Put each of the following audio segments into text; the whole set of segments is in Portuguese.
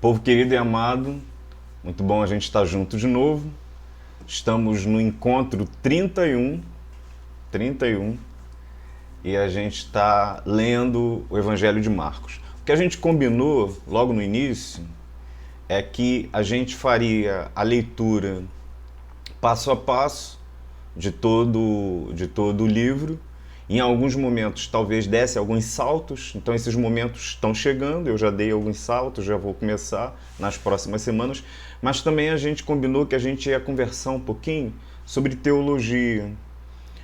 Povo querido e amado, muito bom a gente estar junto de novo. Estamos no encontro 31, e a gente está lendo o Evangelho de Marcos. O que a gente combinou logo no início é que a gente faria a leitura passo a passo de todo o livro. Em alguns momentos talvez desse alguns saltos, então esses momentos estão chegando, eu já dei alguns saltos, já vou começar nas próximas semanas, mas também a gente combinou que a gente ia conversar um pouquinho sobre teologia,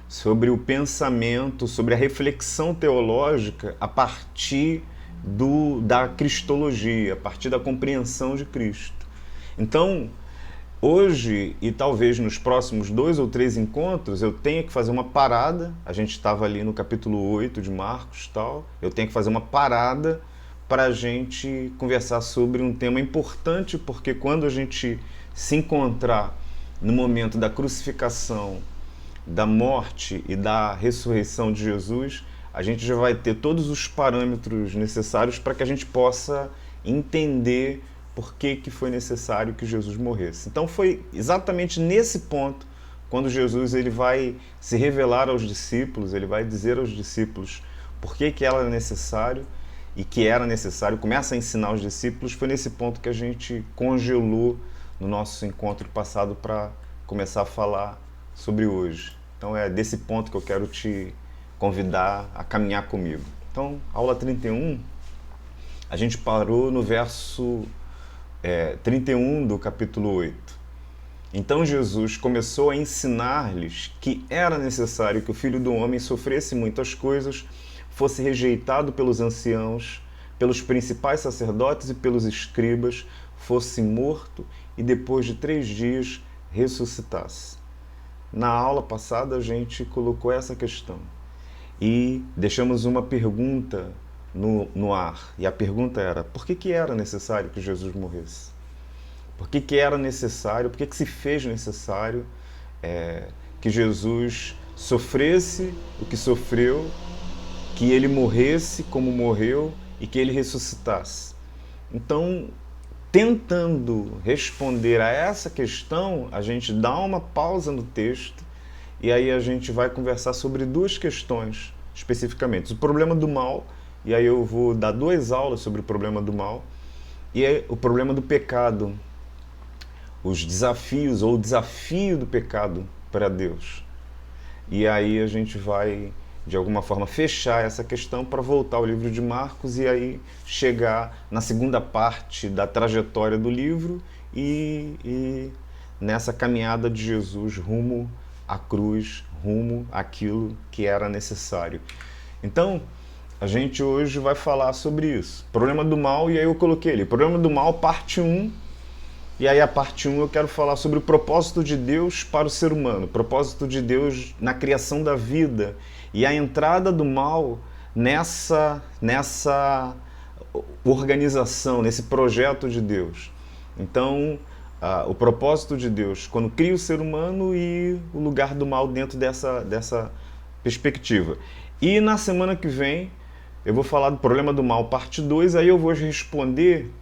sobre o pensamento, sobre a reflexão teológica a partir da cristologia, a partir da compreensão de Cristo. Então, hoje, e talvez nos próximos 2 ou 3 encontros, eu tenha que fazer uma parada. A gente estava ali no capítulo 8 de Marcos, tal. Eu tenho que fazer uma parada para a gente conversar sobre um tema importante, porque quando a gente se encontrar no momento da crucificação, da morte e da ressurreição de Jesus, a gente já vai ter todos os parâmetros necessários para que a gente possa entender por que foi necessário que Jesus morresse. Então foi exatamente nesse ponto, quando Jesus ele vai se revelar aos discípulos, ele vai dizer aos discípulos por que era necessário e que era necessário, começa a ensinar aos discípulos, foi nesse ponto que a gente congelou no nosso encontro passado para começar a falar sobre hoje. Então é desse ponto que eu quero te convidar a caminhar comigo. Então, aula 31, a gente parou no verso 31 do capítulo 8. Então Jesus começou a ensinar-lhes que era necessário que o Filho do Homem sofresse muitas coisas, fosse rejeitado pelos anciãos, pelos principais sacerdotes e pelos escribas, fosse morto e depois de 3 dias ressuscitasse. Na aula passada a gente colocou essa questão e deixamos uma pergunta no ar. E a pergunta era, por que era necessário que Jesus morresse? Por que era necessário, por que se fez necessário que Jesus sofresse o que sofreu, que ele morresse como morreu e que ele ressuscitasse? Então, tentando responder a essa questão, a gente dá uma pausa no texto e aí a gente vai conversar sobre 2 questões especificamente. O problema do mal, e aí eu vou dar 2 aulas sobre o problema do mal, e é o problema do pecado, os desafios ou o desafio do pecado para Deus. E aí a gente vai, de alguma forma, fechar essa questão para voltar ao livro de Marcos e aí chegar na segunda parte da trajetória do livro e nessa caminhada de Jesus rumo à cruz, rumo àquilo que era necessário. Então, a gente hoje vai falar sobre isso. Problema do mal, e aí eu coloquei ali, problema do mal, parte 1. E aí a parte 1 eu quero falar sobre o propósito de Deus para o ser humano, o propósito de Deus na criação da vida e a entrada do mal nessa organização, nesse projeto de Deus. Então, o propósito de Deus quando cria o ser humano e o lugar do mal dentro dessa perspectiva. E na semana que vem eu vou falar do problema do mal, parte 2, aí eu vou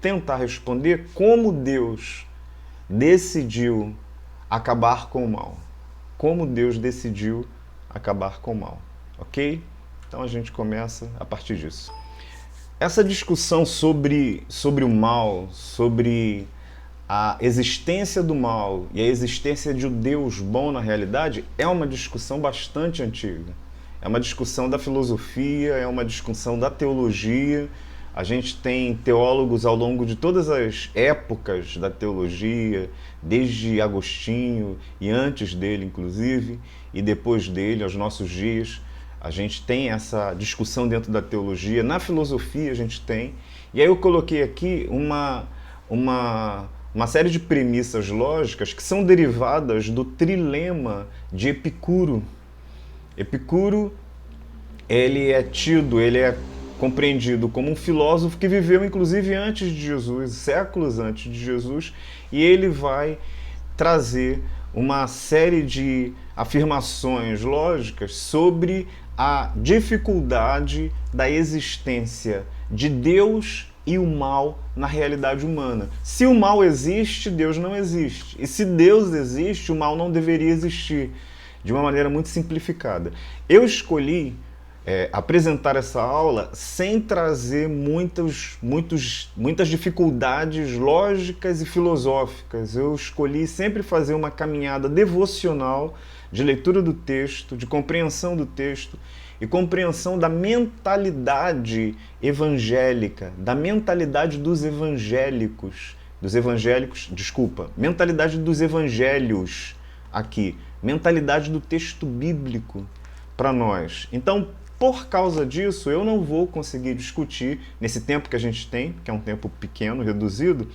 tentar responder como Deus decidiu acabar com o mal. Como Deus decidiu acabar com o mal, ok? Então a gente começa a partir disso. Essa discussão sobre o mal, sobre a existência do mal e a existência de um Deus bom na realidade, é uma discussão bastante antiga. É uma discussão da filosofia, é uma discussão da teologia. A gente tem teólogos ao longo de todas as épocas da teologia, desde Agostinho e antes dele, inclusive, e depois dele, aos nossos dias. A gente tem essa discussão dentro da teologia. Na filosofia a gente tem. E aí eu coloquei aqui uma série de premissas lógicas que são derivadas do trilema de Epicuro. Epicuro, ele é compreendido como um filósofo que viveu inclusive antes de Jesus, séculos antes de Jesus, e ele vai trazer uma série de afirmações lógicas sobre a dificuldade da existência de Deus e o mal na realidade humana. Se o mal existe, Deus não existe. E se Deus existe, o mal não deveria existir. De uma maneira muito simplificada. Eu escolhi apresentar essa aula sem trazer muitas dificuldades lógicas e filosóficas. Eu escolhi sempre fazer uma caminhada devocional de leitura do texto, de compreensão do texto e compreensão da mentalidade evangélica, da mentalidade dos evangélicos, mentalidade dos evangelhos aqui, mentalidade do texto bíblico para nós. Então, por causa disso, eu não vou conseguir discutir, nesse tempo que a gente tem, que é um tempo pequeno, reduzido,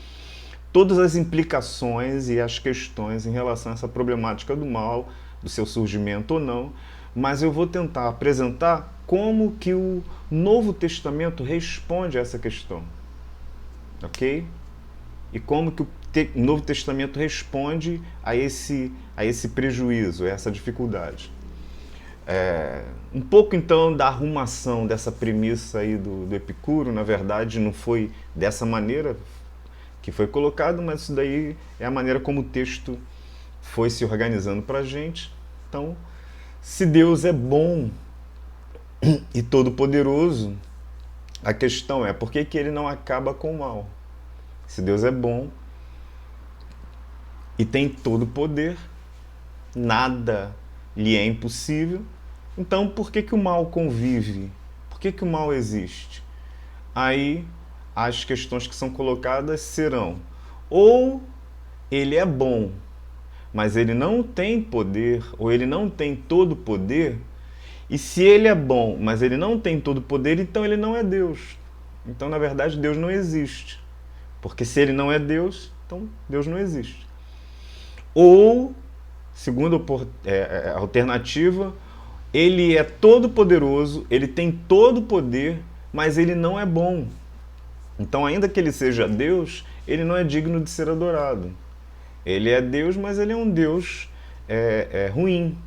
todas as implicações e as questões em relação a essa problemática do mal, do seu surgimento ou não, mas eu vou tentar apresentar como que o Novo Testamento responde a essa questão, ok? E como que o Novo Testamento responde a esse prejuízo, a essa dificuldade. Um pouco então da arrumação dessa premissa aí do Epicuro, na verdade não foi dessa maneira que foi colocado, mas isso daí é a maneira como o texto foi se organizando para a gente. Então, se Deus é bom e todo-poderoso, a questão é por que ele não acaba com o mal? Se Deus é bom e tem todo o poder, nada lhe é impossível, então por que o mal convive? Por que o mal existe? Aí as questões que são colocadas serão: ou ele é bom, mas ele não tem poder, ou ele não tem todo o poder, e se ele é bom, mas ele não tem todo o poder, então ele não é Deus. Então, na verdade, Deus não existe. Porque se ele não é Deus, então Deus não existe. Ou, segunda alternativa, ele é todo poderoso, ele tem todo o poder, mas ele não é bom. Então, ainda que ele seja Deus, ele não é digno de ser adorado. Ele é Deus, mas ele é um Deus ruim.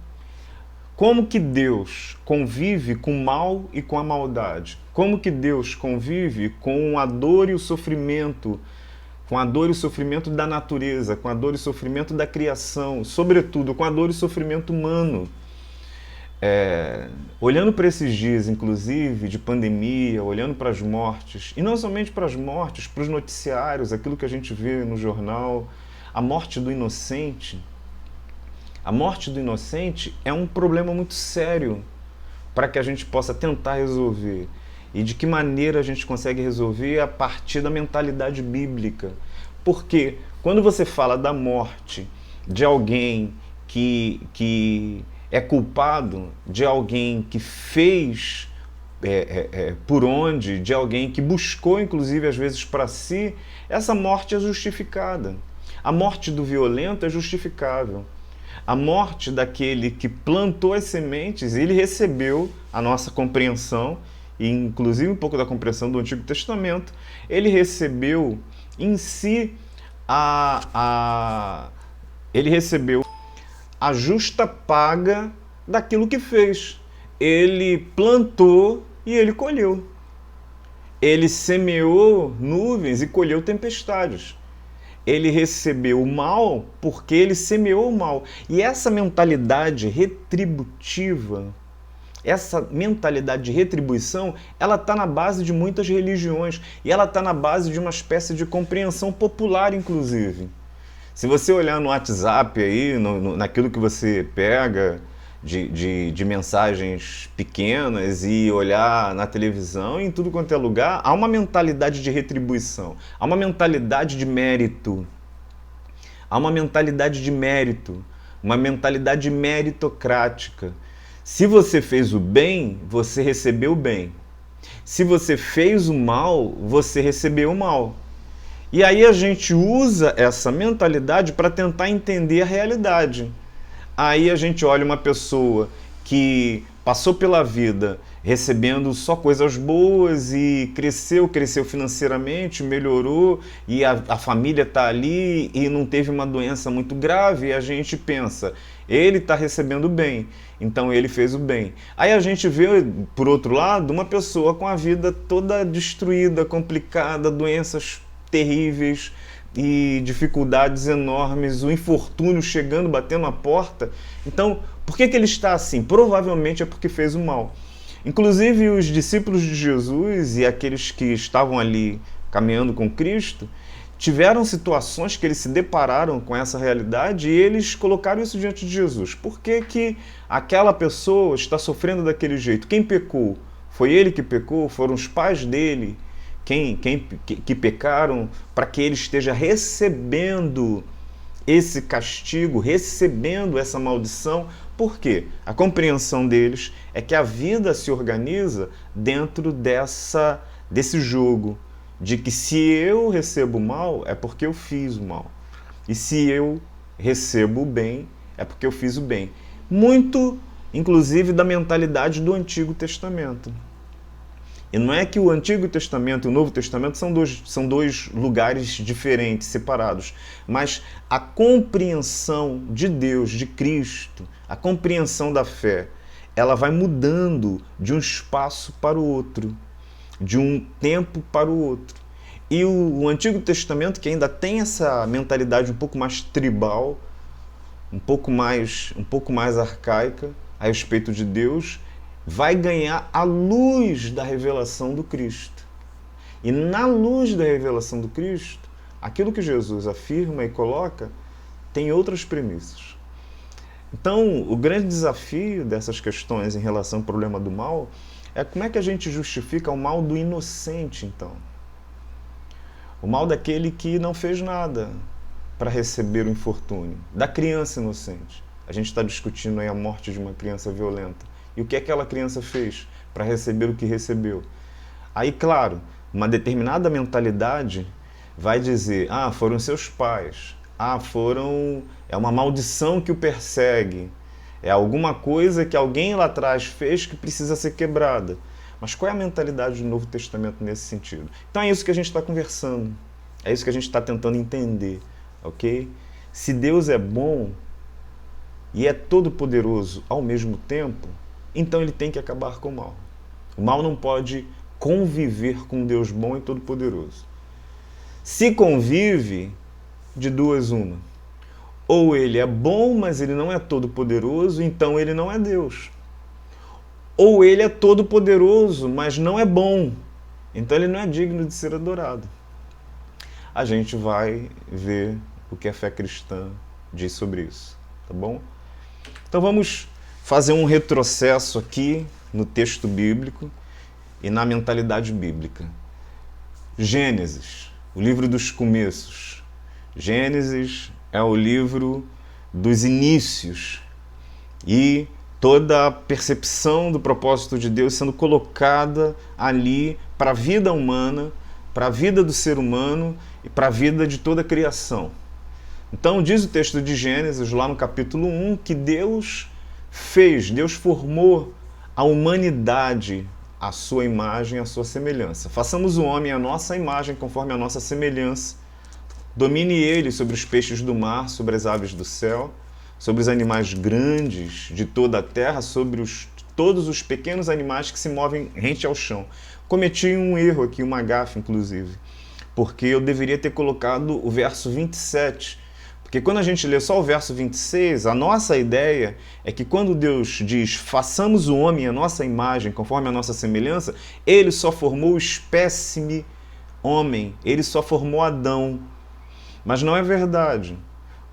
Como que Deus convive com o mal e com a maldade? Como que Deus convive com a dor e o sofrimento, com a dor e o sofrimento da natureza, com a dor e o sofrimento da criação, sobretudo com a dor e o sofrimento humano? Olhando para esses dias, inclusive, de pandemia, olhando para as mortes, e não somente para as mortes, para os noticiários, aquilo que a gente vê no jornal, a morte do inocente. A morte do inocente é um problema muito sério para que a gente possa tentar resolver. E de que maneira a gente consegue resolver? A partir da mentalidade bíblica. Porque quando você fala da morte de alguém que é culpado, de alguém que fez por onde, de alguém que buscou, inclusive, às vezes para si, essa morte é justificada. A morte do violento é justificável. A morte daquele que plantou as sementes, ele recebeu a nossa compreensão, e inclusive um pouco da compreensão do Antigo Testamento, ele recebeu em si ele recebeu a justa paga daquilo que fez. Ele plantou e ele colheu. Ele semeou nuvens e colheu tempestades. Ele recebeu o mal porque ele semeou o mal. E essa mentalidade retributiva, essa mentalidade de retribuição, ela está na base de muitas religiões. E ela está na base de uma espécie de compreensão popular, inclusive. Se você olhar no WhatsApp, aí, naquilo que você pega de mensagens pequenas e olhar na televisão, em tudo quanto é lugar, há uma mentalidade de retribuição, há uma mentalidade de mérito, há uma mentalidade de mérito, uma mentalidade meritocrática. Se você fez o bem, você recebeu o bem. Se você fez o mal, você recebeu o mal. E aí a gente usa essa mentalidade para tentar entender a realidade. Aí a gente olha uma pessoa que passou pela vida recebendo só coisas boas e cresceu financeiramente, melhorou e a família está ali e não teve uma doença muito grave, e a gente pensa, ele está recebendo bem, então ele fez o bem. Aí a gente vê, por outro lado, uma pessoa com a vida toda destruída, complicada, doenças terríveis e dificuldades enormes, o infortúnio chegando, batendo a porta. Então, por que ele está assim? Provavelmente é porque fez o mal. Inclusive, os discípulos de Jesus e aqueles que estavam ali caminhando com Cristo tiveram situações que eles se depararam com essa realidade e eles colocaram isso diante de Jesus. Por que que aquela pessoa está sofrendo daquele jeito? Quem pecou? Foi ele que pecou? Foram os pais dele que pecaram para que ele esteja recebendo esse castigo, recebendo essa maldição? Por quê? A compreensão deles é que a vida se organiza dentro desse jogo, de que se eu recebo o mal, é porque eu fiz o mal. E se eu recebo o bem, é porque eu fiz o bem. Muito, inclusive, da mentalidade do Antigo Testamento. E não é que o Antigo Testamento e o Novo Testamento são dois lugares diferentes, separados. Mas a compreensão de Deus, de Cristo, a compreensão da fé, ela vai mudando de um espaço para o outro, de um tempo para o outro. E o Antigo Testamento, que ainda tem essa mentalidade um pouco mais tribal, um pouco mais arcaica a respeito de Deus, vai ganhar a luz da revelação do Cristo. E na luz da revelação do Cristo, aquilo que Jesus afirma e coloca tem outras premissas. Então, o grande desafio dessas questões em relação ao problema do mal é como é que a gente justifica o mal do inocente, então. O mal daquele que não fez nada para receber o infortúnio, da criança inocente. A gente está discutindo aí a morte de uma criança violenta. E o que aquela criança fez para receber o que recebeu? Aí, claro, uma determinada mentalidade vai dizer, foram seus pais, é uma maldição que o persegue, é alguma coisa que alguém lá atrás fez que precisa ser quebrada. Mas qual é a mentalidade do Novo Testamento nesse sentido? Então é isso que a gente está conversando, é isso que a gente está tentando entender, ok? Se Deus é bom e é todo-poderoso ao mesmo tempo, então ele tem que acabar com o mal. O mal não pode conviver com Deus bom e todo-poderoso. Se convive, de duas uma. Ou ele é bom, mas ele não é todo-poderoso, então ele não é Deus. Ou ele é todo-poderoso, mas não é bom, então ele não é digno de ser adorado. A gente vai ver o que a fé cristã diz sobre isso, tá bom? Então vamos fazer um retrocesso aqui no texto bíblico e na mentalidade bíblica. Gênesis, o livro dos começos. Gênesis é o livro dos inícios e toda a percepção do propósito de Deus sendo colocada ali para a vida humana, para a vida do ser humano e para a vida de toda a criação. Então diz o texto de Gênesis, lá no capítulo 1, que Deus formou a humanidade à sua imagem, à sua semelhança. Façamos o homem à nossa imagem, conforme a nossa semelhança. Domine ele sobre os peixes do mar, sobre as aves do céu, sobre os animais grandes de toda a terra, sobre todos os pequenos animais que se movem rente ao chão. Cometi um erro aqui, uma gafe, inclusive, porque eu deveria ter colocado o verso 27, porque quando a gente lê só o verso 26, a nossa ideia é que quando Deus diz façamos o homem à nossa imagem, conforme a nossa semelhança, ele só formou o espécime homem, ele só formou Adão. Mas não é verdade,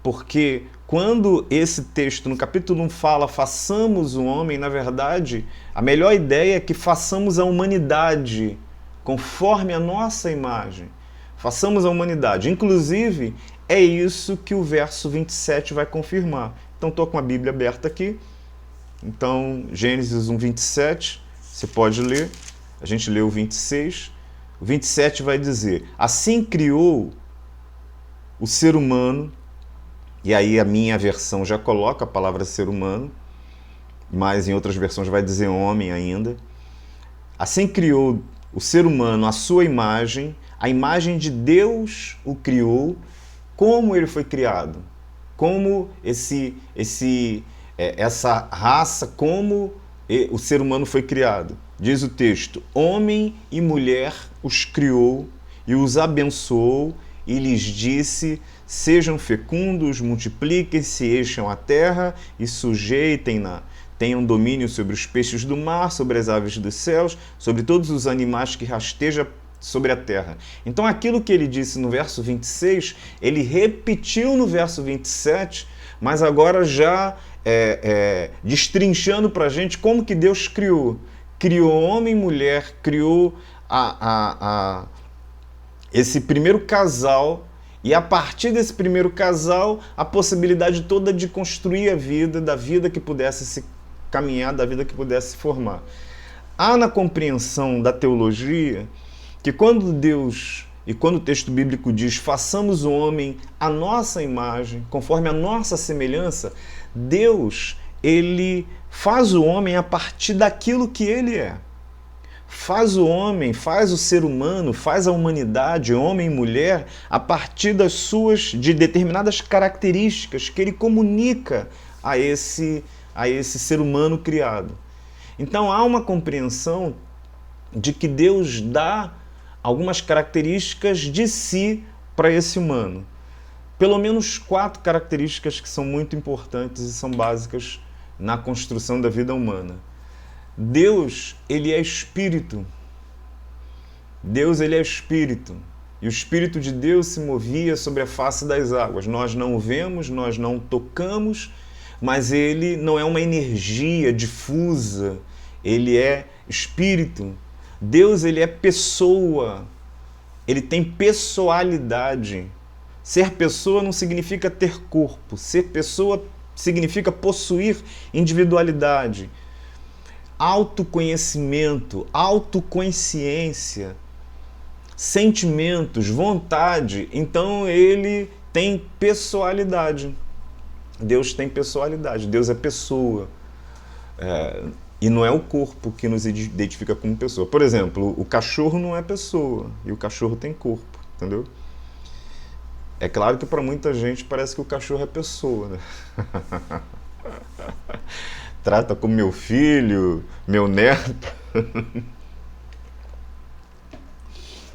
porque quando esse texto no capítulo 1 fala façamos o homem, na verdade, a melhor ideia é que façamos a humanidade conforme a nossa imagem. Façamos a humanidade. Inclusive, é isso que o verso 27 vai confirmar. Então, estou com a Bíblia aberta aqui. Então, Gênesis 1, 27, você pode ler. A gente lê o 26. O 27 vai dizer, assim criou o ser humano, e aí a minha versão já coloca a palavra ser humano, mas em outras versões vai dizer homem ainda. Assim criou o ser humano à sua imagem, a imagem de Deus o criou. Como ele foi criado? Como essa raça, como o ser humano foi criado? Diz o texto: homem e mulher os criou e os abençoou e lhes disse: sejam fecundos, multipliquem-se, encham a terra e sujeitem-na. Tenham domínio sobre os peixes do mar, sobre as aves dos céus, sobre todos os animais que rastejam sobre a terra. Então aquilo que ele disse no verso 26, ele repetiu no verso 27, mas agora já destrinchando para a gente como que Deus criou. Criou homem e mulher, criou esse primeiro casal, e a partir desse primeiro casal, a possibilidade toda de construir a vida, da vida que pudesse se caminhar, da vida que pudesse se formar. Há na compreensão da teologia que quando Deus, e quando o texto bíblico diz façamos o homem à nossa imagem, conforme a nossa semelhança, Deus, ele faz o homem a partir daquilo que ele é. Faz o homem, faz o ser humano, faz a humanidade, homem e mulher, a partir de determinadas características que ele comunica a esse ser humano criado. Então há uma compreensão de que Deus dá algumas características de si para esse humano. Pelo menos 4 características que são muito importantes e são básicas na construção da vida humana. Deus, ele é espírito. Deus, ele é espírito. E o Espírito de Deus se movia sobre a face das águas. Nós não o vemos, nós não o tocamos, mas ele não é uma energia difusa. Ele é espírito. Deus, ele é pessoa, ele tem pessoalidade. Ser pessoa não significa ter corpo, ser pessoa significa possuir individualidade, autoconhecimento, autoconsciência, sentimentos, vontade. Então ele tem pessoalidade. Deus tem pessoalidade, Deus é pessoa. E não é o corpo que nos identifica como pessoa. Por exemplo, o cachorro não é pessoa, e o cachorro tem corpo, entendeu? É claro que para muita gente parece que o cachorro é pessoa, né? Trata como meu filho, meu neto.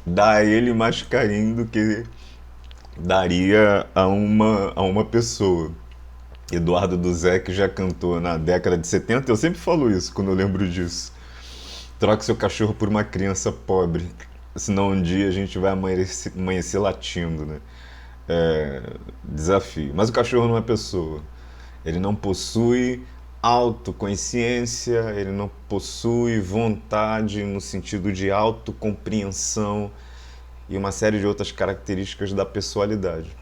Dá a ele mais carinho do que daria a uma pessoa. Eduardo Duzec já cantou na década de 70, eu sempre falo isso quando eu lembro disso. Troque seu cachorro por uma criança pobre, senão um dia a gente vai amanhecer latindo, né? Desafio. Mas o cachorro não é pessoa. Ele não possui autoconsciência, ele não possui vontade no sentido de autocompreensão e uma série de outras características da pessoalidade.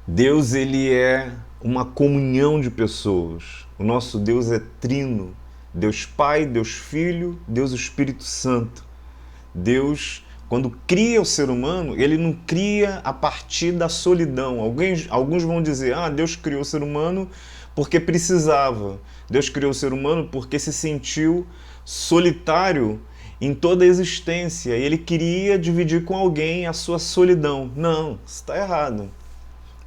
Deus, ele é uma comunhão de pessoas. O nosso Deus é trino. Deus Pai, Deus Filho, Deus Espírito Santo. Deus, quando cria o ser humano, ele não cria a partir da solidão. Alguns vão dizer, Deus criou o ser humano porque precisava. Deus criou o ser humano porque se sentiu solitário em toda a existência. E ele queria dividir com alguém a sua solidão. Não, isso está errado.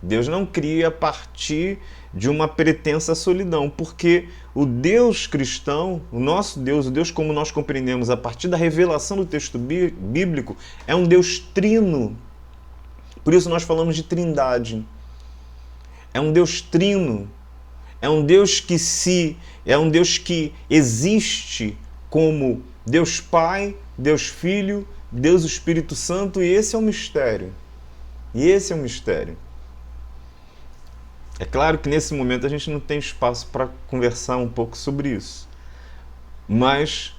Deus não cria a partir de uma pretensa solidão, porque o Deus cristão, o nosso Deus, o Deus como nós compreendemos a partir da revelação do texto bíblico, é um Deus trino. Por isso nós falamos de trindade. É um Deus trino. É um Deus que existe como Deus Pai, Deus Filho, Deus Espírito Santo, e esse é o mistério. É claro que nesse momento a gente não tem espaço para conversar um pouco sobre isso. Mas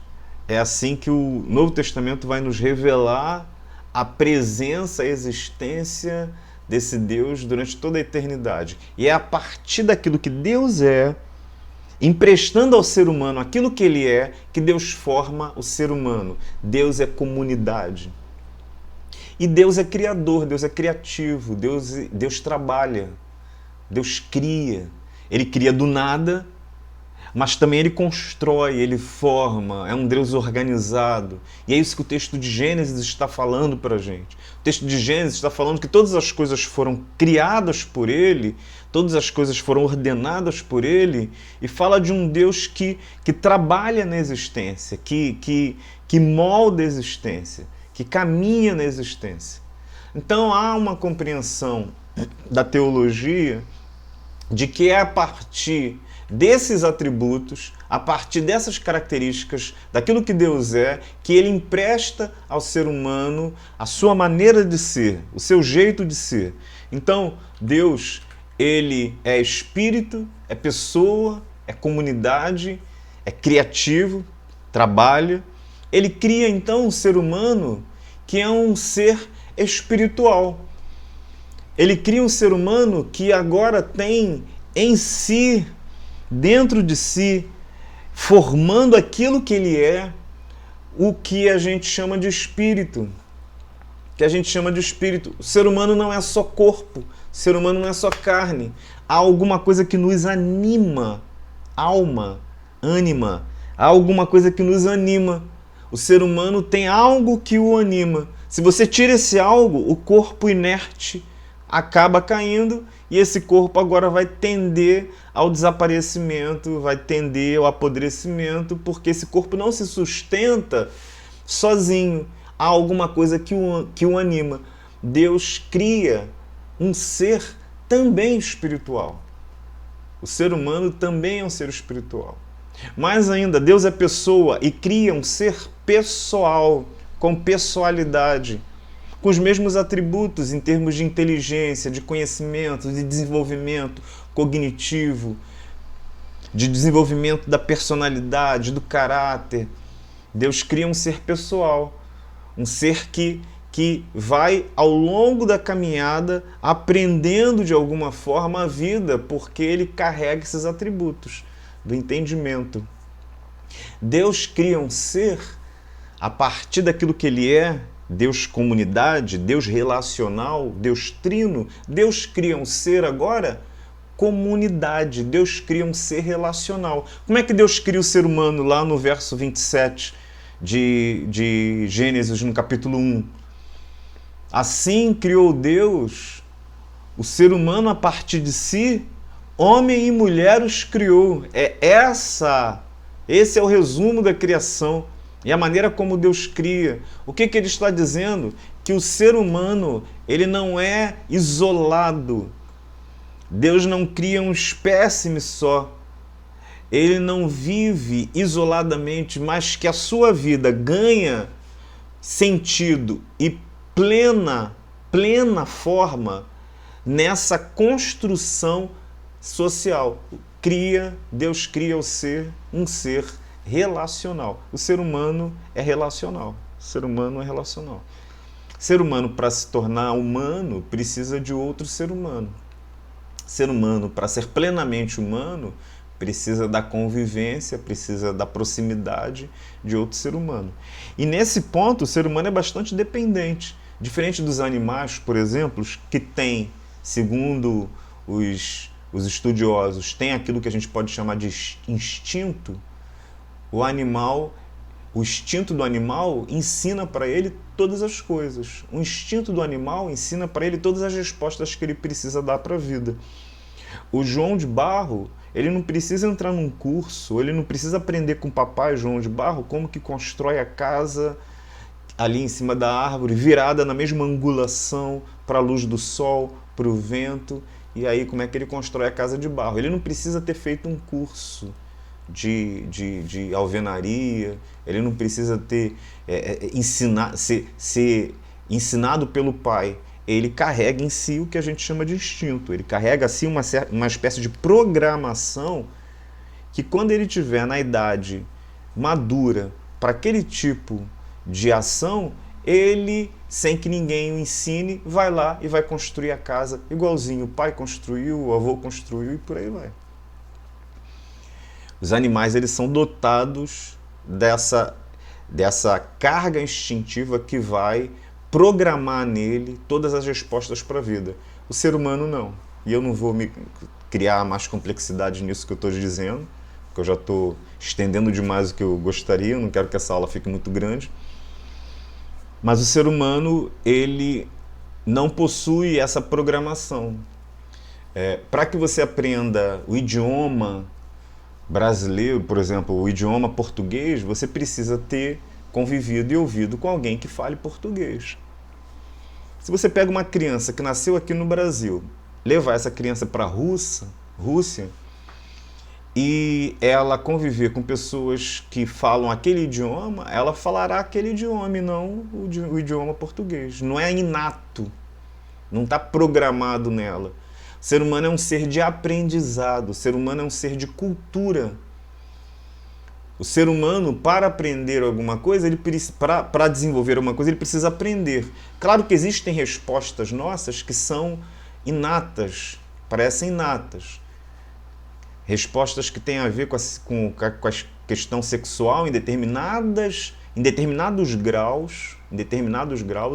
é assim que o Novo Testamento vai nos revelar a presença, a existência desse Deus durante toda a eternidade. E é a partir daquilo que Deus é, emprestando ao ser humano aquilo que ele é, que Deus forma o ser humano. Deus é comunidade. E Deus é criador, Deus é criativo, Deus trabalha. Deus cria. Ele cria do nada, mas também ele constrói, ele forma, é um Deus organizado. E é isso que o texto de Gênesis está falando para a gente. O texto de Gênesis está falando que todas as coisas foram criadas por ele, todas as coisas foram ordenadas por ele, e fala de um Deus que trabalha na existência, que molda a existência, que caminha na existência. Então há uma compreensão da teologia de que é a partir desses atributos, a partir dessas características, daquilo que Deus é, que ele empresta ao ser humano a sua maneira de ser, o seu jeito de ser. Então, Deus, ele é espírito, é pessoa, é comunidade, é criativo, trabalha. Ele cria, então, um ser humano que é um ser espiritual. Ele cria um ser humano que agora tem em si, dentro de si, formando aquilo que ele é, o que a gente chama de espírito. Que a gente chama de espírito. O ser humano não é só corpo, o ser humano não é só carne. Há alguma coisa que nos anima, alma, ânima. Há alguma coisa que nos anima. O ser humano tem algo que o anima. Se você tira esse algo, o corpo inerte acaba caindo e esse corpo agora vai tender ao desaparecimento, vai tender ao apodrecimento, porque esse corpo não se sustenta sozinho. Há alguma coisa que o anima. Deus cria um ser também espiritual. O ser humano também é um ser espiritual. Mais ainda, Deus é pessoa e cria um ser pessoal, com pessoalidade, com os mesmos atributos em termos de inteligência, de conhecimento, de desenvolvimento cognitivo, de desenvolvimento da personalidade, do caráter. Deus cria um ser pessoal, um ser que vai, ao longo da caminhada, aprendendo de alguma forma a vida, porque ele carrega esses atributos do entendimento. Deus cria um ser a partir daquilo que ele é, Deus comunidade, Deus relacional, Deus trino. Deus cria um ser agora comunidade, Deus cria um ser relacional. Como é que Deus cria o ser humano lá no verso 27 de Gênesis, no capítulo 1? Assim criou Deus o ser humano a partir de si, homem e mulher os criou. Esse é o resumo da criação. E a maneira como Deus cria. O que ele está dizendo? Que o ser humano, ele não é isolado. Deus não cria um espécime só. Ele não vive isoladamente, mas que a sua vida ganha sentido e plena forma nessa construção social. Deus cria um ser relacional. O ser humano é relacional. O ser humano é relacional. O ser humano, para se tornar humano, precisa de outro ser humano. O ser humano, para ser plenamente humano, precisa da convivência, precisa da proximidade de outro ser humano. E nesse ponto, o ser humano é bastante dependente. Diferente dos animais, por exemplo, que têm, segundo os estudiosos, tem aquilo que a gente pode chamar de instinto. O instinto do animal ensina para ele todas as coisas. O instinto do animal ensina para ele todas as respostas que ele precisa dar para a vida. O João de Barro, ele não precisa entrar num curso, ele não precisa aprender com o papai João de Barro como que constrói a casa ali em cima da árvore, virada na mesma angulação para a luz do sol, para o vento, e aí como é que ele constrói a casa de barro. Ele não precisa ter feito um curso de alvenaria, ele não precisa ter ser ensinado pelo pai. Ele carrega em si o que a gente chama de instinto, ele carrega assim uma espécie de programação que quando ele tiver na idade madura para aquele tipo de ação, ele, sem que ninguém o ensine, vai lá e vai construir a casa igualzinho o pai construiu, o avô construiu e por aí vai. Os animais, eles são dotados dessa carga instintiva que vai programar nele todas as respostas para a vida. O ser humano não. E eu não vou me criar mais complexidade nisso que eu estou dizendo, porque eu já estou estendendo demais o que eu gostaria, eu não quero que essa aula fique muito grande. Mas o ser humano, ele não possui essa programação. Para que você aprenda o idioma brasileiro, por exemplo, o idioma português, você precisa ter convivido e ouvido com alguém que fale português. Se você pega uma criança que nasceu aqui no Brasil, levar essa criança para a Rússia, e ela conviver com pessoas que falam aquele idioma, ela falará aquele idioma e não o idioma português. Não é inato, não está programado nela. O ser humano é um ser de aprendizado, o ser humano é um ser de cultura. O ser humano, para aprender alguma coisa, para desenvolver alguma coisa, ele precisa aprender. Claro que existem respostas nossas que são inatas, parecem inatas. Respostas que têm a ver com a questão sexual em determinados graus,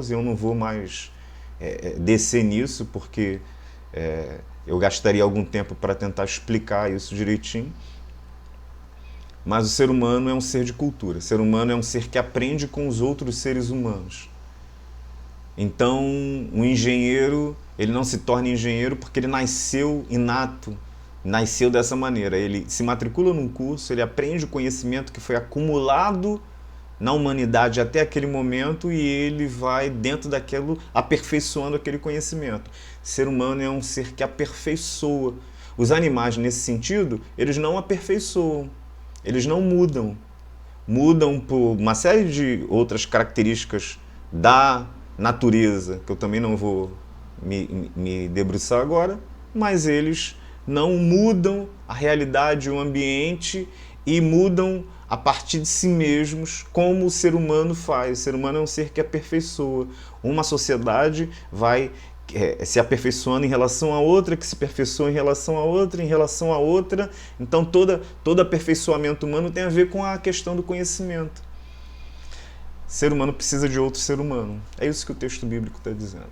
e eu não vou mais descer nisso, porque eu gastaria algum tempo para tentar explicar isso direitinho. Mas o ser humano é um ser de cultura, o ser humano é um ser que aprende com os outros seres humanos. Então, um engenheiro, ele não se torna engenheiro porque ele nasceu inato, nasceu dessa maneira. Ele se matricula num curso, ele aprende o conhecimento que foi acumulado na humanidade até aquele momento e ele vai, dentro daquilo, aperfeiçoando aquele conhecimento. O ser humano é um ser que aperfeiçoa. Os animais, nesse sentido, eles não aperfeiçoam, eles não mudam. Mudam por uma série de outras características da natureza, que eu também não vou me debruçar agora, mas eles não mudam a realidade, o ambiente, e mudam a partir de si mesmos, como o ser humano faz. O ser humano é um ser que aperfeiçoa. Uma sociedade vai se aperfeiçoando em relação a outra, que se aperfeiçoa em relação a outra, em relação a outra. Então todo aperfeiçoamento humano tem a ver com a questão do conhecimento. O ser humano precisa de outro ser humano. É isso que o texto bíblico está dizendo.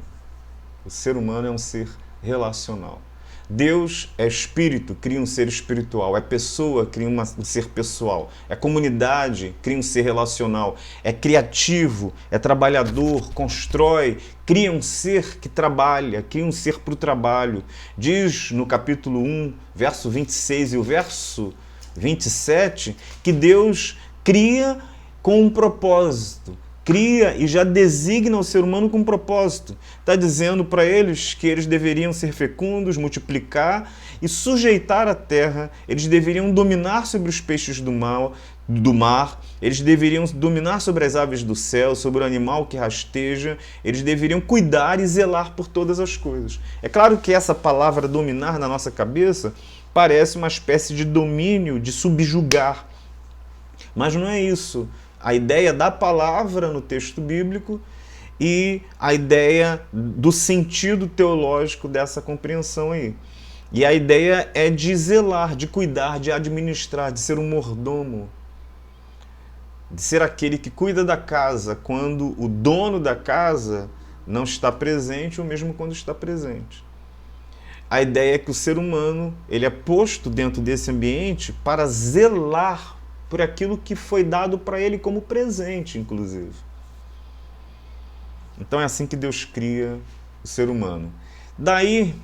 O ser humano é um ser relacional. Deus é espírito, cria um ser espiritual. É pessoa, cria um ser pessoal. É comunidade, cria um ser relacional. É criativo, é trabalhador, constrói, cria um ser que trabalha, cria um ser para o trabalho. Diz no capítulo 1, verso 26 e o verso 27, que Deus cria com um propósito. Cria e já designa o ser humano com um propósito. Está dizendo para eles que eles deveriam ser fecundos, multiplicar e sujeitar a terra. Eles deveriam dominar sobre os peixes do mar. Eles deveriam dominar sobre as aves do céu, sobre o animal que rasteja. Eles deveriam cuidar e zelar por todas as coisas. É claro que essa palavra dominar na nossa cabeça parece uma espécie de domínio, de subjugar. Mas não é isso. A ideia da palavra no texto bíblico e a ideia do sentido teológico dessa compreensão aí. E a ideia é de zelar, de cuidar, de administrar, de ser um mordomo, de ser aquele que cuida da casa quando o dono da casa não está presente ou mesmo quando está presente. A ideia é que o ser humano ele é posto dentro desse ambiente para zelar por aquilo que foi dado para ele como presente, inclusive. Então é assim que Deus cria o ser humano. Daí,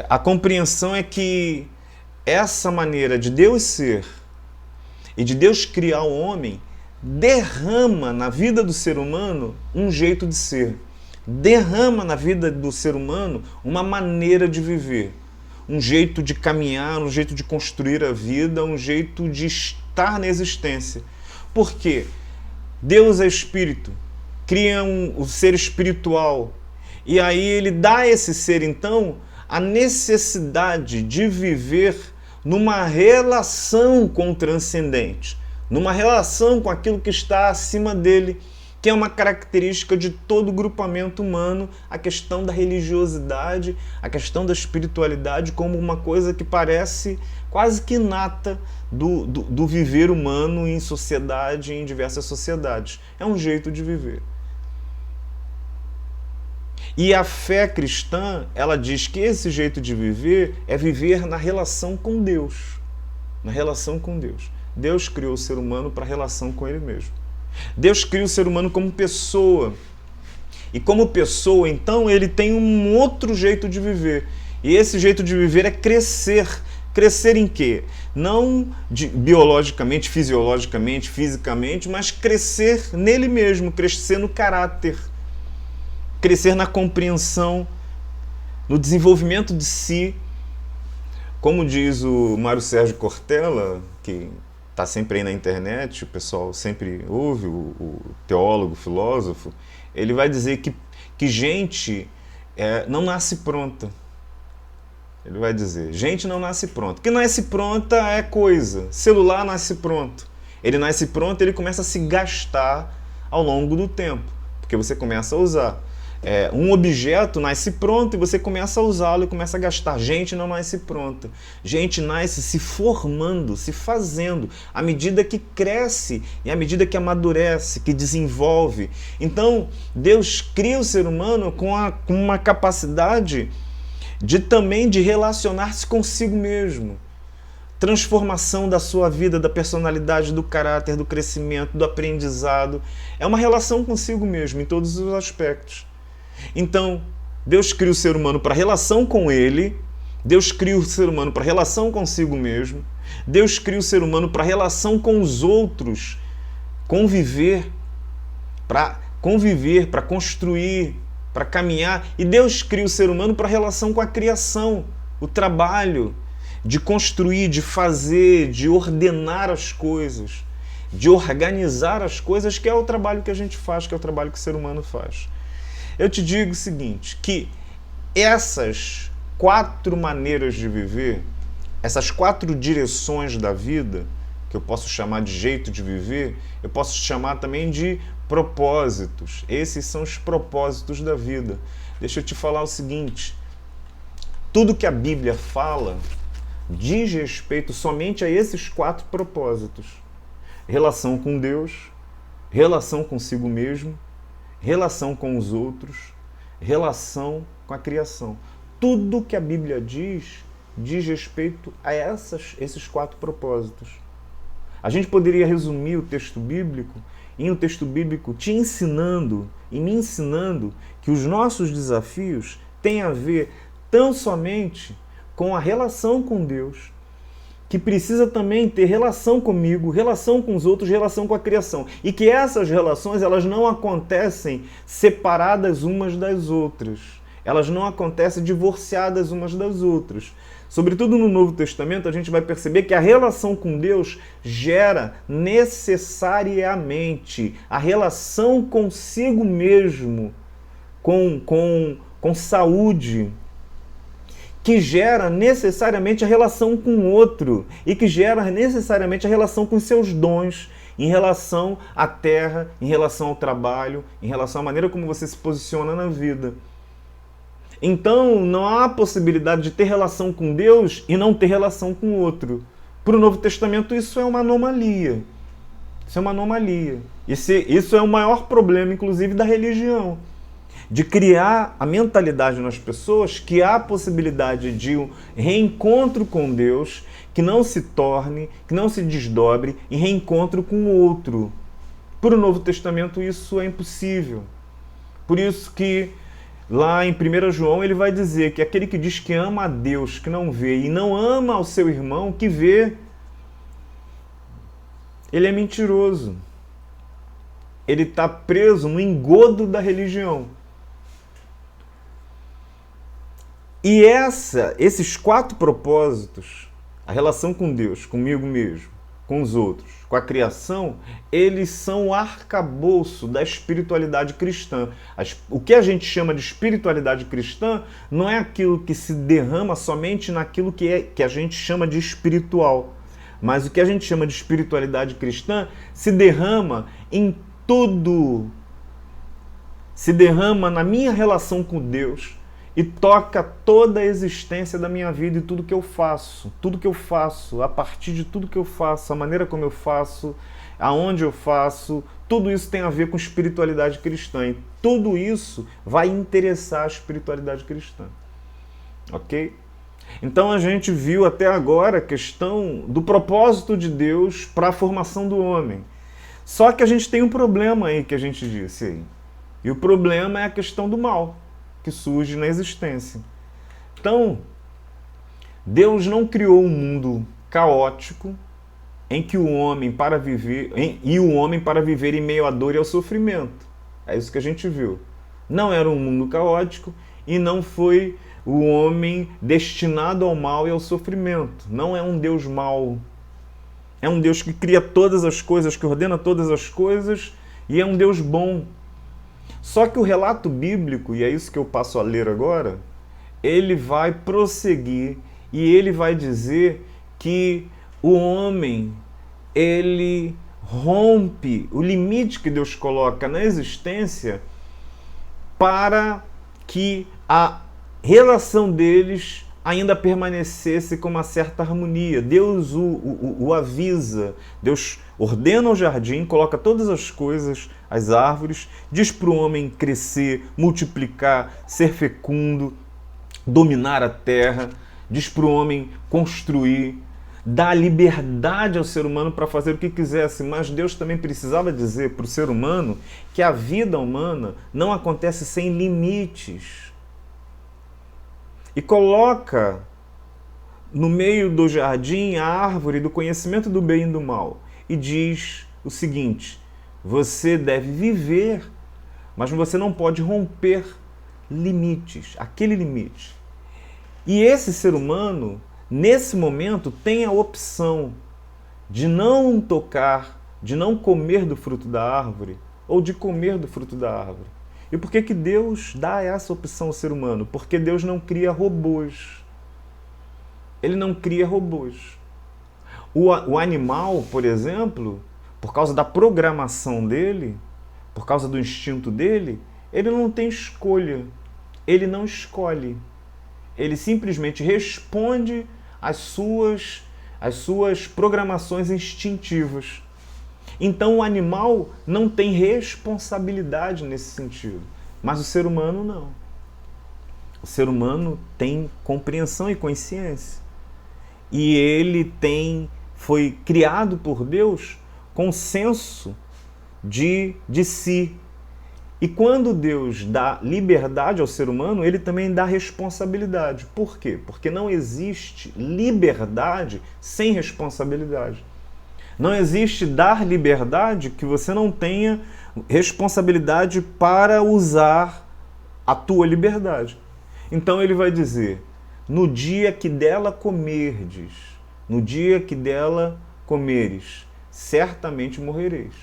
a compreensão é que essa maneira de Deus ser e de Deus criar o homem derrama na vida do ser humano um jeito de ser. Derrama na vida do ser humano uma maneira de viver. Um jeito de caminhar, um jeito de construir a vida, um jeito de estar na existência. Por quê? Deus é espírito, cria o ser espiritual, e aí ele dá a esse ser, então, a necessidade de viver numa relação com o transcendente, numa relação com aquilo que está acima dele, que é uma característica de todo grupamento humano, a questão da religiosidade, a questão da espiritualidade como uma coisa que parece quase que inata do viver humano em sociedade, em diversas sociedades. É um jeito de viver. E a fé cristã, ela diz que esse jeito de viver é viver na relação com Deus. Na relação com Deus. Deus criou o ser humano para a relação com Ele mesmo. Deus cria o ser humano como pessoa. E como pessoa, então, ele tem um outro jeito de viver. E esse jeito de viver é crescer. Crescer em quê? Não biologicamente, fisiologicamente, fisicamente, mas crescer nele mesmo, crescer no caráter, crescer na compreensão, no desenvolvimento de si. Como diz o Mário Sérgio Cortella, que está sempre aí na internet, o pessoal sempre ouve, o teólogo, filósofo, ele vai dizer que gente não nasce pronta. Ele vai dizer, gente não nasce pronta. Que nasce pronta é coisa. Celular nasce pronto. Ele nasce pronto, ele começa a se gastar ao longo do tempo, porque você começa a usar. Um objeto nasce pronto e você começa a usá-lo e começa a gastar. Gente não nasce pronta. Gente nasce se formando, se fazendo, à medida que cresce e à medida que amadurece, que desenvolve. Então, Deus cria o ser humano com uma capacidade de relacionar-se consigo mesmo. Transformação da sua vida, da personalidade, do caráter, do crescimento, do aprendizado. É uma relação consigo mesmo, em todos os aspectos. Então, Deus cria o ser humano para a relação com Ele, Deus cria o ser humano para a relação consigo mesmo, Deus cria o ser humano para a relação com os outros, para construir, para caminhar, e Deus cria o ser humano para a relação com a criação, o trabalho, de construir, de fazer, de ordenar as coisas, de organizar as coisas, que é o trabalho que a gente faz, que é o trabalho que o ser humano faz. Eu te digo o seguinte, que essas 4 maneiras de viver, essas 4 direções da vida, que eu posso chamar de jeito de viver, eu posso chamar também de propósitos. Esses são os propósitos da vida. Deixa eu te falar o seguinte, tudo que a Bíblia fala diz respeito somente a esses 4 propósitos. Relação com Deus, relação consigo mesmo, relação com os outros, relação com a criação. Tudo que a Bíblia diz respeito a esses 4 propósitos. A gente poderia resumir o texto bíblico em um texto bíblico te ensinando e me ensinando que os nossos desafios têm a ver tão somente com a relação com Deus, que precisa também ter relação comigo, relação com os outros, relação com a criação. E que essas relações, elas não acontecem separadas umas das outras. Elas não acontecem divorciadas umas das outras. Sobretudo no Novo Testamento, a gente vai perceber que a relação com Deus gera necessariamente a relação consigo mesmo, com saúde, que gera necessariamente a relação com o outro e que gera necessariamente a relação com seus dons, em relação à terra, em relação ao trabalho, em relação à maneira como você se posiciona na vida. Então, não há possibilidade de ter relação com Deus e não ter relação com o outro. Para o Novo Testamento, isso é uma anomalia. Isso é uma anomalia. Isso é o maior problema, inclusive, da religião. De criar a mentalidade nas pessoas que há a possibilidade de um reencontro com Deus, que não se torne, que não se desdobre em reencontro com o outro. Para o Novo Testamento isso é impossível. Por isso que lá em 1 João ele vai dizer que aquele que diz que ama a Deus, que não vê, e não ama ao seu irmão que vê, ele é mentiroso. Ele está preso no engodo da religião. E esses 4 propósitos, a relação com Deus, comigo mesmo, com os outros, com a criação, eles são o arcabouço da espiritualidade cristã. O que a gente chama de espiritualidade cristã não é aquilo que se derrama somente naquilo que a gente chama de espiritual, mas o que a gente chama de espiritualidade cristã se derrama em tudo. Se derrama na minha relação com Deus, e toca toda a existência da minha vida e tudo que eu faço, a partir de tudo que eu faço, a maneira como eu faço, aonde eu faço, Tudo isso tem a ver com espiritualidade cristã. E tudo isso vai interessar a espiritualidade cristã. Ok? Então a gente viu até agora a questão do propósito de Deus para a formação do homem. Só que a gente tem um problema aí que a gente disse aí. E o problema é a questão do mal que surge na existência. Então, Deus não criou um mundo caótico em que o homem para viver em meio à dor e ao sofrimento. É isso que a gente viu. Não era um mundo caótico e não foi o homem destinado ao mal e ao sofrimento. Não é um Deus mau. É um Deus que cria todas as coisas, que ordena todas as coisas e é um Deus bom. Só que o relato bíblico, e é isso que eu passo a ler agora, ele vai prosseguir e ele vai dizer que o homem, ele rompe o limite que Deus coloca na existência para que a relação deles ainda permanecesse com uma certa harmonia. Deus o avisa, Deus ordena o jardim, coloca todas as coisas, as árvores, diz para o homem crescer, multiplicar, ser fecundo, dominar a terra, diz para o homem construir, dá liberdade ao ser humano para fazer o que quisesse, mas Deus também precisava dizer para o ser humano que a vida humana não acontece sem limites. E coloca no meio do jardim a árvore do conhecimento do bem e do mal. E diz o seguinte: você deve viver, mas você não pode romper limites, aquele limite. E esse ser humano, nesse momento, tem a opção de não tocar, de não comer do fruto da árvore, ou de comer do fruto da árvore. E por que que Deus dá essa opção ao ser humano? Porque Deus não cria robôs. Ele não cria robôs. O animal, por exemplo, por causa da programação dele, por causa do instinto dele, ele não tem escolha. Ele não escolhe. Ele simplesmente responde às suas programações instintivas. Então o animal não tem responsabilidade nesse sentido, mas o ser humano não. O ser humano tem compreensão e consciência. E ele foi criado por Deus com senso de si. E quando Deus dá liberdade ao ser humano, ele também dá responsabilidade. Por quê? Porque não existe liberdade sem responsabilidade. Não existe dar liberdade que você não tenha responsabilidade para usar a tua liberdade. Então ele vai dizer: no dia que dela comerdes, no dia que dela comeres, certamente morrereis.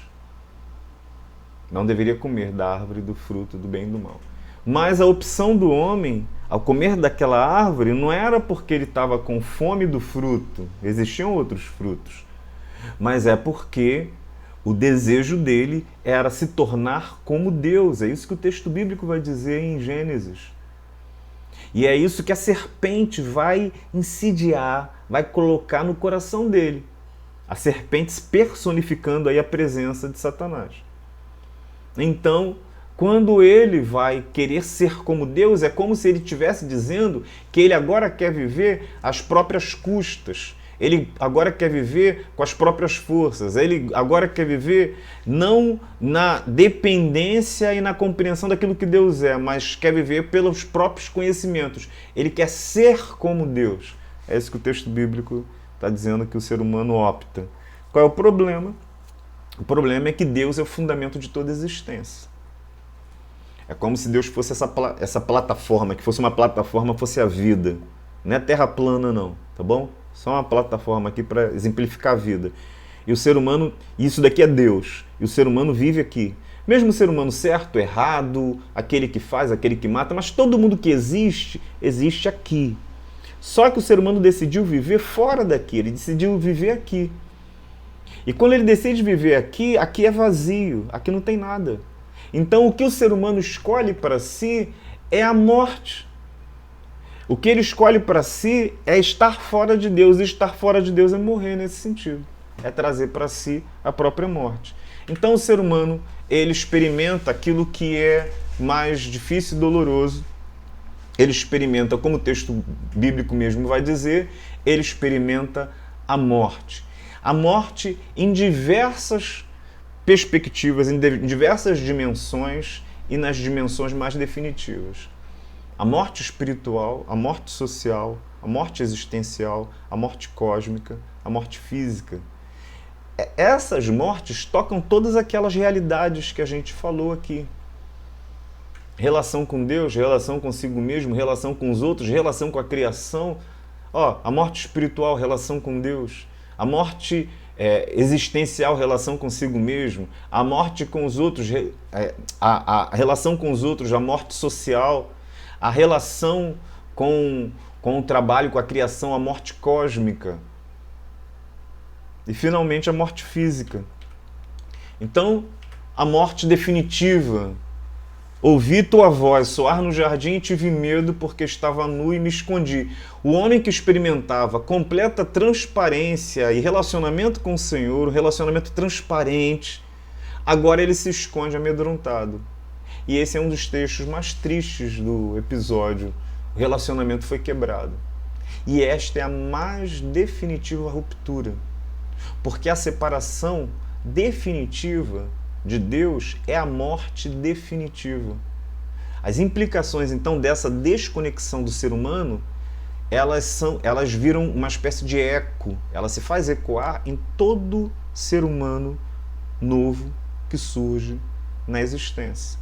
Não deveria comer da árvore do fruto do bem e do mal. Mas a opção do homem, ao comer daquela árvore, não era porque ele estava com fome do fruto, existiam outros frutos, mas é porque o desejo dele era se tornar como Deus. É isso que o texto bíblico vai dizer em Gênesis. E é isso que a serpente vai insidiar, vai colocar no coração dele. A serpente personificando aí a presença de Satanás. Então, quando ele vai querer ser como Deus, é como se ele estivesse dizendo que ele agora quer viver às próprias custas. Ele agora quer viver com as próprias forças. Ele agora quer viver não na dependência e na compreensão daquilo que Deus é, mas quer viver pelos próprios conhecimentos. Ele quer ser como Deus. É isso que o texto bíblico está dizendo que o ser humano opta. Qual é o problema? O problema é que Deus é o fundamento de toda a existência. É como se Deus fosse essa plataforma, que fosse uma plataforma, fosse a vida. Não é terra plana não, tá bom? Só uma plataforma aqui para exemplificar a vida. E o ser humano, isso daqui é Deus, e o ser humano vive aqui. Mesmo o ser humano certo, errado, aquele que faz, aquele que mata, mas todo mundo que existe, existe aqui. Só que o ser humano decidiu viver fora daqui, ele decidiu viver aqui. E quando ele decide viver aqui, aqui é vazio, aqui não tem nada. Então o que o ser humano escolhe para si é a morte. O que ele escolhe para si é estar fora de Deus. E estar fora de Deus é morrer nesse sentido. É trazer para si a própria morte. Então o ser humano, ele experimenta aquilo que é mais difícil e doloroso. Ele experimenta, como o texto bíblico mesmo vai dizer, ele experimenta a morte. A morte em diversas perspectivas, em diversas dimensões e nas dimensões mais definitivas. A morte espiritual, a morte social, a morte existencial, a morte cósmica, a morte física. Essas mortes tocam todas aquelas realidades que a gente falou aqui. Relação com Deus, relação consigo mesmo, relação com os outros, relação com a criação. A morte espiritual, relação com Deus. A morte existencial, relação consigo mesmo. A morte com os outros, a relação com os outros, a morte social. A relação com o trabalho, com a criação, a morte cósmica. E, finalmente, a morte física. Então, a morte definitiva. Ouvi tua voz soar no jardim e tive medo porque estava nu e me escondi. O homem que experimentava completa transparência e relacionamento com o Senhor, um relacionamento transparente, agora ele se esconde amedrontado. E esse é um dos trechos mais tristes do episódio. O relacionamento foi quebrado. E esta é a mais definitiva ruptura. Porque a separação definitiva de Deus é a morte definitiva. As implicações, então, dessa desconexão do ser humano, elas viram uma espécie de eco. Ela se faz ecoar em todo ser humano novo que surge na existência.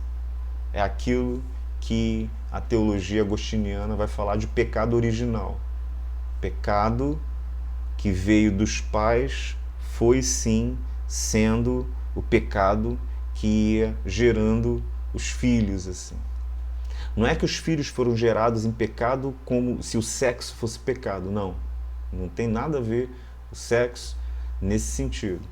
É aquilo que a teologia agostiniana vai falar de pecado original. Pecado que veio dos pais foi sim sendo o pecado que ia gerando os filhos, assim. Não é que os filhos foram gerados em pecado como se o sexo fosse pecado, não. Não tem nada a ver o sexo nesse sentido.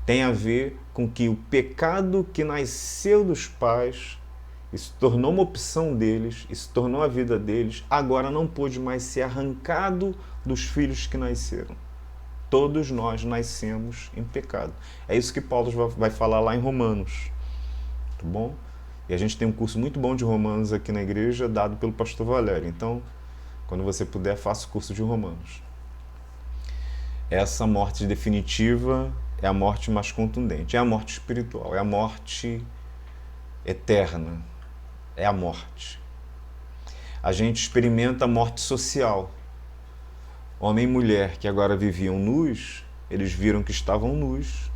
Tem a ver com que o pecado que nasceu dos pais e se tornou uma opção deles, e se tornou a vida deles, agora não pôde mais ser arrancado dos filhos que nasceram. Todos nós nascemos em pecado. É isso que Paulo vai falar lá em Romanos. Tá bom? E a gente tem um curso muito bom de Romanos aqui na igreja, dado pelo pastor Valério. Então, quando você puder, faça o curso de Romanos. Essa morte definitiva é a morte mais contundente. É a morte espiritual, é a morte eterna. É a morte. A gente experimenta a morte social. Homem e mulher que agora viviam nus, eles viram que estavam nus,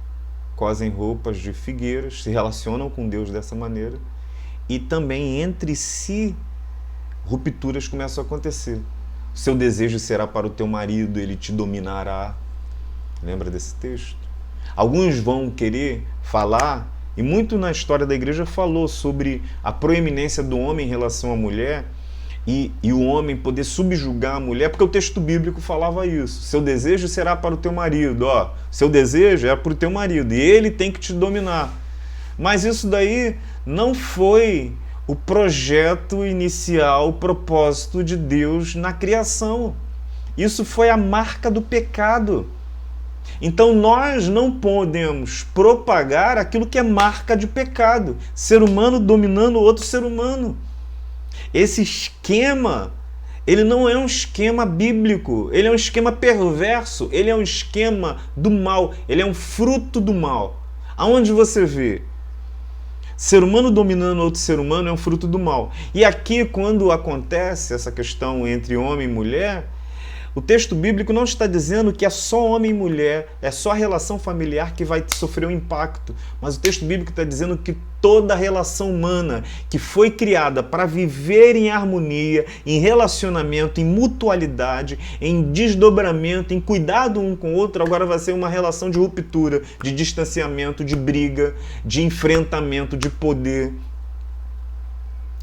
cosem roupas de figueiras, se relacionam com Deus dessa maneira, e também entre si rupturas começam a acontecer. O seu desejo será para o teu marido, ele te dominará. Lembra desse texto? Alguns vão querer falar, e muito na história da igreja falou sobre a proeminência do homem em relação à mulher, e o homem poder subjugar a mulher, porque o texto bíblico falava isso. Seu desejo será para o teu marido. Seu desejo é para o teu marido, e ele tem que te dominar. Mas isso daí não foi o projeto inicial, o propósito de Deus na criação. Isso foi a marca do pecado. Então nós não podemos propagar aquilo que é marca de pecado. Ser humano dominando outro ser humano. Esse esquema, ele não é um esquema bíblico, ele é um esquema perverso, ele é um esquema do mal, ele é um fruto do mal. Aonde você vê? Ser humano dominando outro ser humano é um fruto do mal. E aqui, quando acontece essa questão entre homem e mulher, o texto bíblico não está dizendo que é só homem e mulher, é só a relação familiar que vai sofrer um impacto. Mas o texto bíblico está dizendo que toda a relação humana que foi criada para viver em harmonia, em relacionamento, em mutualidade, em desdobramento, em cuidado um com o outro, agora vai ser uma relação de ruptura, de distanciamento, de briga, de enfrentamento, de poder.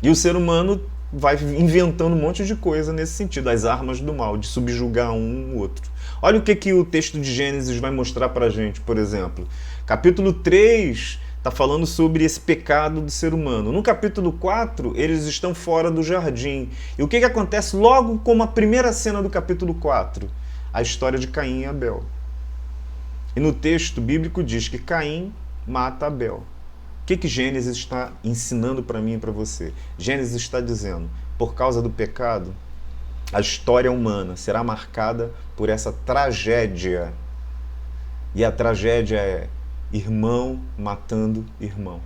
E o ser humano vai inventando um monte de coisa nesse sentido, as armas do mal, de subjugar um ou outro. Olha o que o texto de Gênesis vai mostrar pra gente, por exemplo. Capítulo 3 está falando sobre esse pecado do ser humano. No capítulo 4, eles estão fora do jardim. E o que acontece logo como a primeira cena do capítulo 4? A história de Caim e Abel. E no texto bíblico diz que Caim mata Abel. O que Gênesis está ensinando para mim e para você? Gênesis está dizendo, por causa do pecado, a história humana será marcada por essa tragédia. E a tragédia é irmão matando irmão.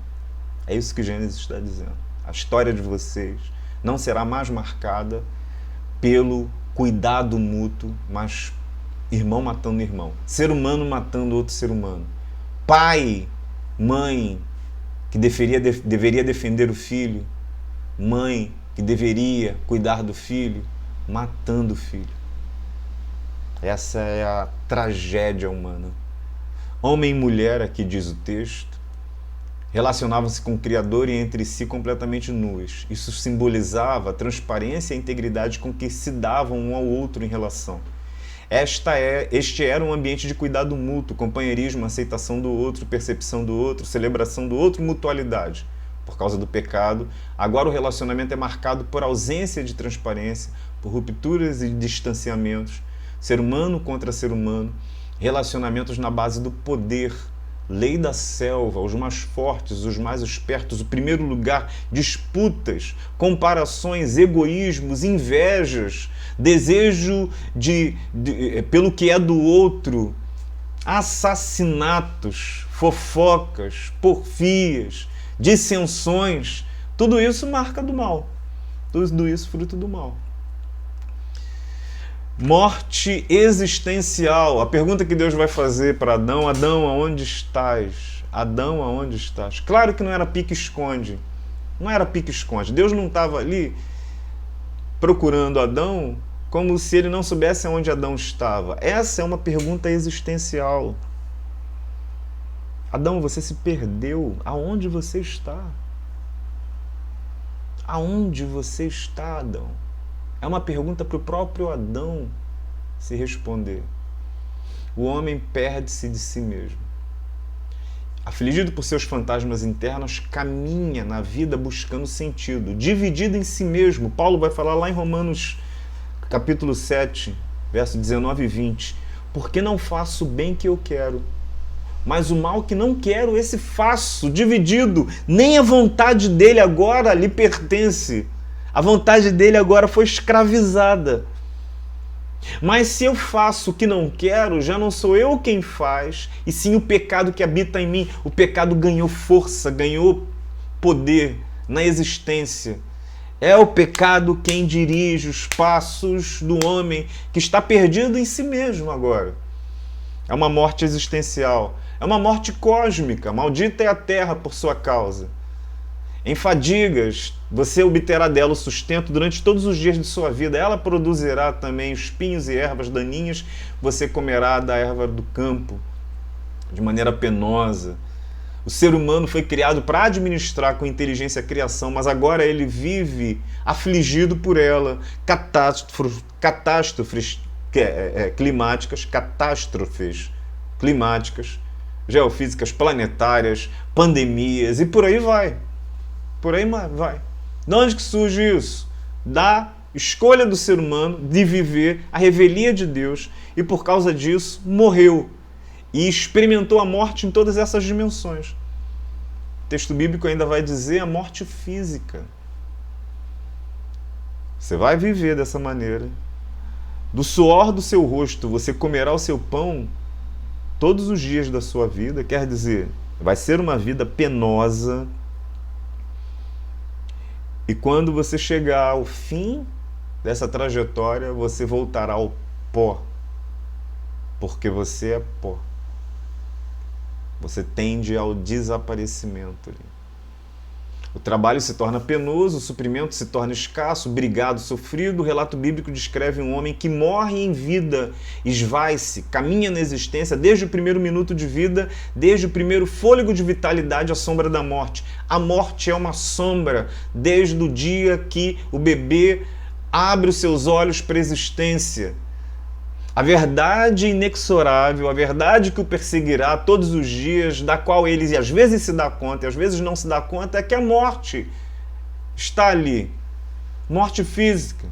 É isso que Gênesis está dizendo. A história de vocês não será mais marcada pelo cuidado mútuo, mas irmão matando irmão. Ser humano matando outro ser humano. Pai, mãe, que deveria defender o filho. Mãe, que deveria cuidar do filho, matando o filho. Essa é a tragédia humana. Homem e mulher, aqui diz o texto, relacionavam-se com o Criador e entre si completamente nus. Isso simbolizava a transparência e a integridade com que se davam um ao outro em relação. Este era um ambiente de cuidado mútuo, companheirismo, aceitação do outro, percepção do outro, celebração do outro, mutualidade. Por causa do pecado, agora o relacionamento é marcado por ausência de transparência, por rupturas e distanciamentos, ser humano contra ser humano, relacionamentos na base do poder, lei da selva, os mais fortes, os mais espertos, o primeiro lugar, disputas, comparações, egoísmos, invejas, desejo pelo que é do outro, assassinatos, fofocas, porfias, dissensões, tudo isso marca do mal, tudo isso fruto do mal. Morte existencial. A pergunta que Deus vai fazer para Adão: Adão, aonde estás? Adão, aonde estás? Claro que não era pique-esconde. Não era pique-esconde. Deus não estava ali procurando Adão como se ele não soubesse aonde Adão estava. Essa é uma pergunta existencial. Adão, você se perdeu. Aonde você está? Aonde você está, Adão? É uma pergunta para o próprio Adão se responder. O homem perde-se de si mesmo. Afligido por seus fantasmas internos, caminha na vida buscando sentido, dividido em si mesmo. Paulo vai falar lá em Romanos capítulo 7, verso 19 e 20. Porque não faço o bem que eu quero, mas o mal que não quero, esse faço, dividido. Nem a vontade dele agora lhe pertence. A vontade dele agora foi escravizada. Mas se eu faço o que não quero, já não sou eu quem faz, e sim o pecado que habita em mim. O pecado ganhou força, ganhou poder na existência. É o pecado quem dirige os passos do homem que está perdido em si mesmo agora. É uma morte existencial. É uma morte cósmica. Maldita é a terra por sua causa. Em fadigas, você obterá dela o sustento durante todos os dias de sua vida. Ela produzirá também espinhos e ervas daninhas. Você comerá da erva do campo de maneira penosa. O ser humano foi criado para administrar com inteligência a criação, mas agora ele vive afligido por ela. Catástrofes climáticas, geofísicas, planetárias, pandemias e por aí vai. Por aí vai. De onde que surge isso? Da escolha do ser humano de viver a revelia de Deus e por causa disso morreu e experimentou a morte em todas essas dimensões. O texto bíblico ainda vai dizer a morte física. Você vai viver dessa maneira. Do suor do seu rosto você comerá o seu pão todos os dias da sua vida. Quer dizer, vai ser uma vida penosa. E quando você chegar ao fim dessa trajetória, você voltará ao pó. Porque você é pó. Você tende ao desaparecimento. O trabalho se torna penoso, o suprimento se torna escasso, brigado, sofrido. O relato bíblico descreve um homem que morre em vida, esvai-se, caminha na existência desde o primeiro minuto de vida, desde o primeiro fôlego de vitalidade à sombra da morte. A morte é uma sombra desde o dia que o bebê abre os seus olhos para a existência. A verdade inexorável, a verdade que o perseguirá todos os dias, da qual ele às vezes se dá conta e às vezes não se dá conta, é que a morte está ali. Morte física.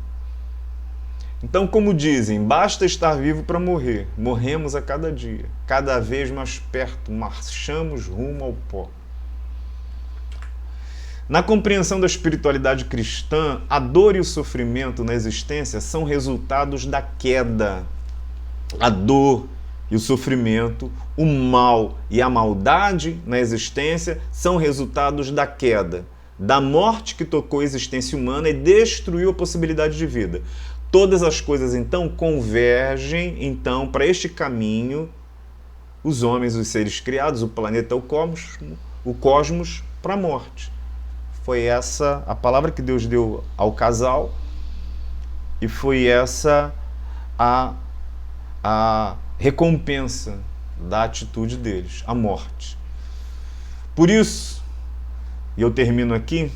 Então, como dizem, basta estar vivo para morrer. Morremos a cada dia, cada vez mais perto, marchamos rumo ao pó. Na compreensão da espiritualidade cristã, a dor e o sofrimento na existência são resultados da queda. A dor e o sofrimento, o mal e a maldade na existência são resultados da queda, da morte que tocou a existência humana e destruiu a possibilidade de vida. Todas as coisas, então, convergem para este caminho, os homens, os seres criados, o planeta, o cosmos, para a morte. Foi essa a palavra que Deus deu ao casal e foi essa a recompensa da atitude deles, a morte. Por isso, e eu termino aqui,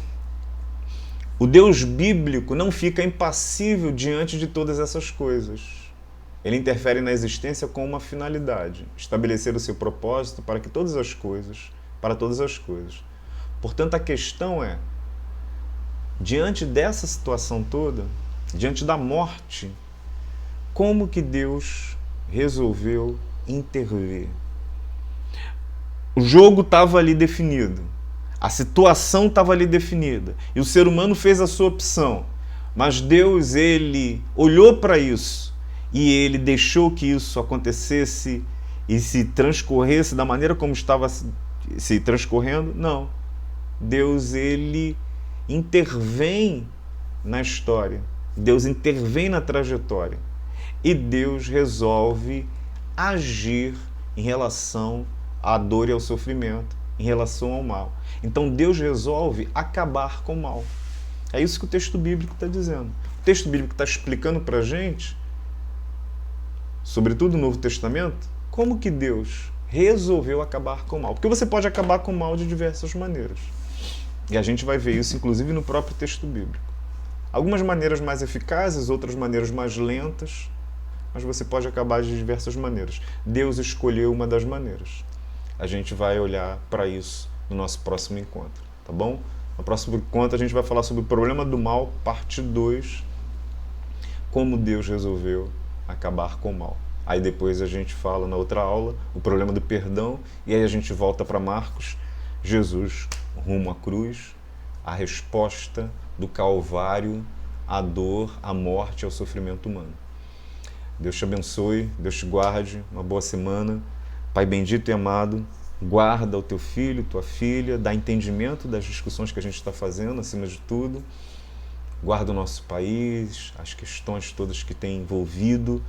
o Deus bíblico não fica impassível diante de todas essas coisas. Ele interfere na existência com uma finalidade, estabelecer o seu propósito para todas as coisas. Portanto, a questão é, diante dessa situação toda, diante da morte, como que Deus resolveu intervir? O jogo estava ali definido. A situação estava ali definida e o ser humano fez a sua opção, mas Deus, ele olhou para isso e ele deixou que isso acontecesse e se transcorresse da maneira como estava se transcorrendo? Não. Deus, ele intervém na história, Deus intervém na trajetória e Deus resolve agir em relação à dor e ao sofrimento, em relação ao mal. Então Deus resolve acabar com o mal. É isso que o texto bíblico está dizendo. O texto bíblico está explicando para a gente, sobretudo no Novo Testamento, como que Deus resolveu acabar com o mal. Porque você pode acabar com o mal de diversas maneiras. E a gente vai ver isso, inclusive, no próprio texto bíblico. Algumas maneiras mais eficazes, outras maneiras mais lentas, mas você pode acabar de diversas maneiras. Deus escolheu uma das maneiras. A gente vai olhar para isso no nosso próximo encontro, tá bom? No próximo encontro a gente vai falar sobre o problema do mal, parte 2, como Deus resolveu acabar com o mal. Aí depois a gente fala na outra aula o problema do perdão e aí a gente volta para Marcos, Jesus rumo à cruz, a resposta do Calvário à dor, à morte, ao sofrimento humano. Deus te abençoe, Deus te guarde, uma boa semana. Pai bendito e amado, guarda o teu filho, tua filha, dá entendimento das discussões que a gente está fazendo, acima de tudo. Guarda o nosso país, as questões todas que tem envolvido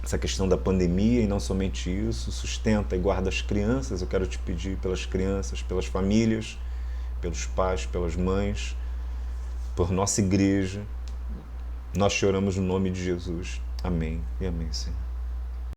essa questão da pandemia e não somente isso. Sustenta e guarda as crianças. Eu quero te pedir pelas crianças, pelas famílias, pelos pais, pelas mães, por nossa igreja. Nós choramos no nome de Jesus. Amém e amém, Senhor.